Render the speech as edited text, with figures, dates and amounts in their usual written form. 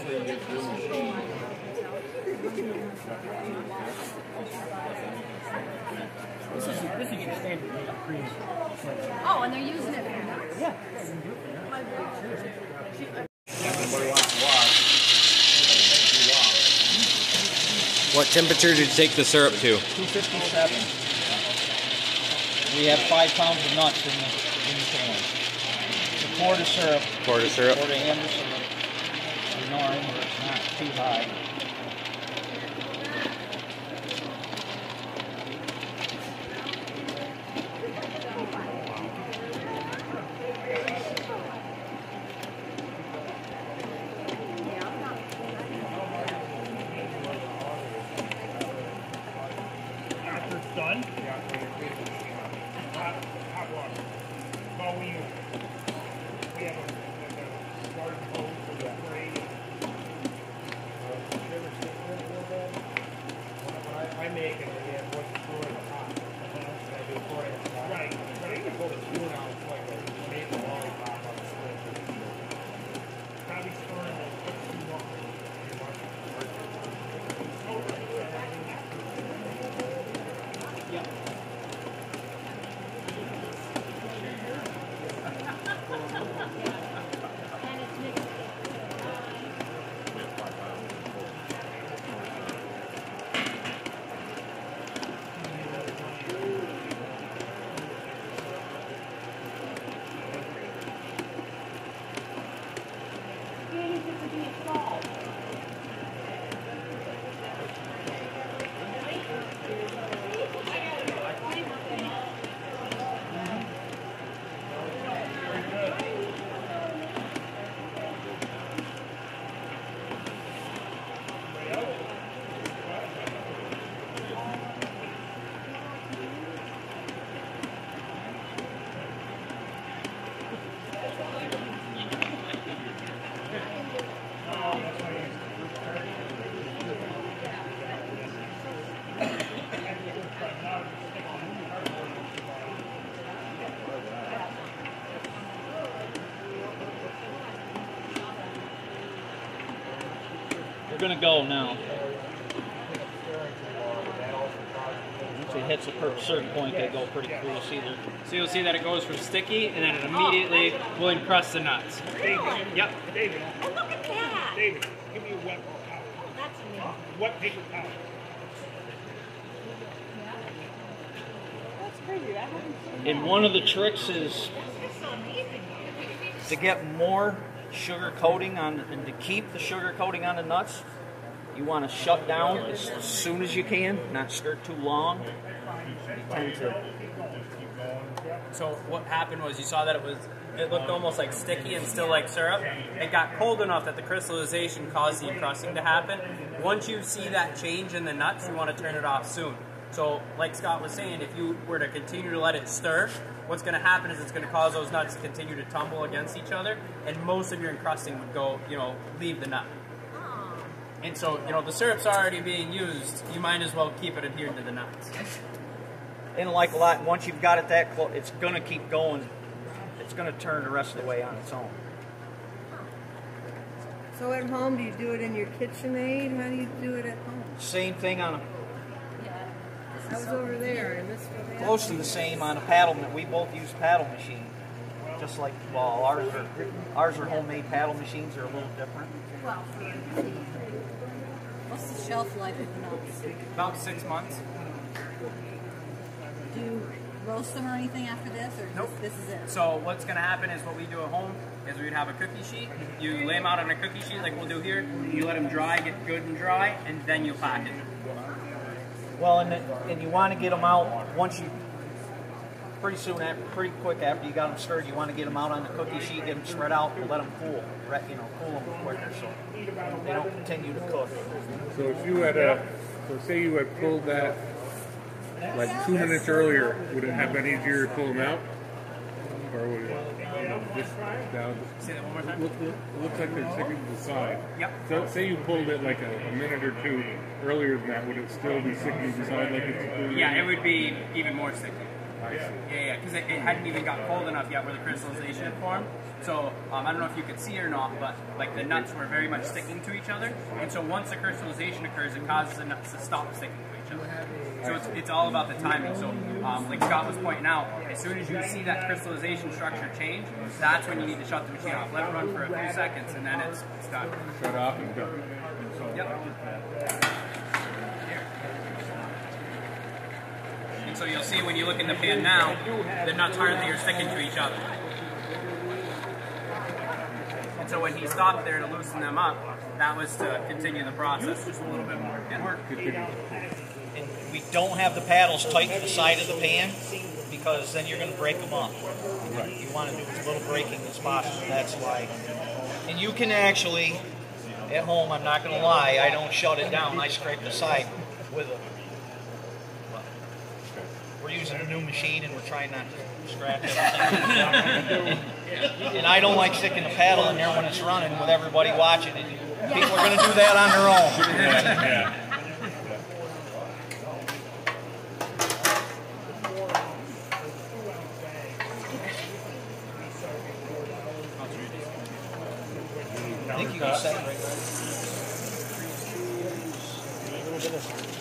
This is your standard cream. Oh, and they're using it for nuts? Yeah. Everybody wants to watch. What temperature did you take the syrup to? 257. We have 5 pounds of nuts in the can. It's a quart of syrup. Quart of syrup. Quart of Amber syrup. Ignoring where it's not too high. Done? Hot water. Well, we have a garden hose for the spray. I make it, and then what's pouring hot. I do pouring hot. Right. But I can pull the spoon out and like a maple lollipop on the spoon. Probably stirring it. What's too long? We're going to go now. Once it hits a certain point, they go pretty cool. So you'll see that it goes from sticky, and then it immediately will encrust the nuts. David. Yep. David. Oh, look at that! David, give me a wet towel. Oh, that's neat. Wet paper towel. That's crazy. I haven't seen And one of the tricks is That's so amazing. to get more sugar coating on, and to keep the sugar coating on the nuts, you want to shut down as soon as you can, not skirt too long. You tend to. So what happened was you saw that it looked almost like sticky and still like syrup. It got cold enough that the crystallization caused the encrusting to happen. Once you see that change in the nuts, you want to turn it off soon. So like Scott was saying, if you were to continue to let it stir, what's going to happen is it's going to cause those nuts to continue to tumble against each other, and most of your encrusting would go, leave the nut. And so, the syrup's already being used, you might as well keep it adhered to the nuts. And like a lot, once you've got it that close, it's going to keep going. It's going to turn the rest of the way on its own. So at home, do you do it in your KitchenAid? How do you do it at home? Same thing on I was over there, and this was close to the same on a paddle. We both use paddle machine. Just like, well, ours are homemade paddle machines. They're a little different. Well, what's the shelf life of the nuts? About 6 months. Do you roast them or anything after this, or Nope. this is it? So what's going to happen is what we do at home is we'd have a cookie sheet. You lay them out on a cookie sheet like we'll do here. You let them dry, get good and dry, and then you package them. Well, and you want to get them out once you, pretty quick after you got them stirred, you want to get them out on the cookie sheet, get them spread out, and let them cool, cool them quicker so they don't continue to cook. So if you had say you had pulled that like 2 minutes earlier, would it have been easier to pull them out? Or would it, just down? Say that one more time. Looks like they're sticking to the side. Yep. So say you pulled it like a minute or two earlier than that, would it still be sticking to the side like it's? Yeah, it would be even more sticky. I see. Yeah, because it hadn't even got cold enough yet where the crystallization had formed. So I don't know if you could see or not, but like the nuts were very much sticking to each other. And so once the crystallization occurs, it causes the nuts to stop sticking to each other. So it's all about the timing. So like Scott was pointing out, as soon as you see that crystallization structure change, that's when you need to shut the machine off. Let it run for a few seconds, and then it's done. Shut off and go. Yep. And so you'll see when you look in the pan now, the nuts hardly are sticking to each other. And so when he stopped there to loosen them up, that was to continue the process just a little bit more. Yeah. And we don't have the paddles tight to the side of the pan because then you're going to break them up. Right. You want to do as little breaking as possible. That's why. And you can actually, at home, I'm not going to lie, I don't shut it down. I scrape the side with a. Well, we're using a new machine and we're trying not to scratch everything. And I don't like sticking the paddle in there when it's running with everybody watching it. People are going to do that on their own. Yeah. I think you can separate. A little bit of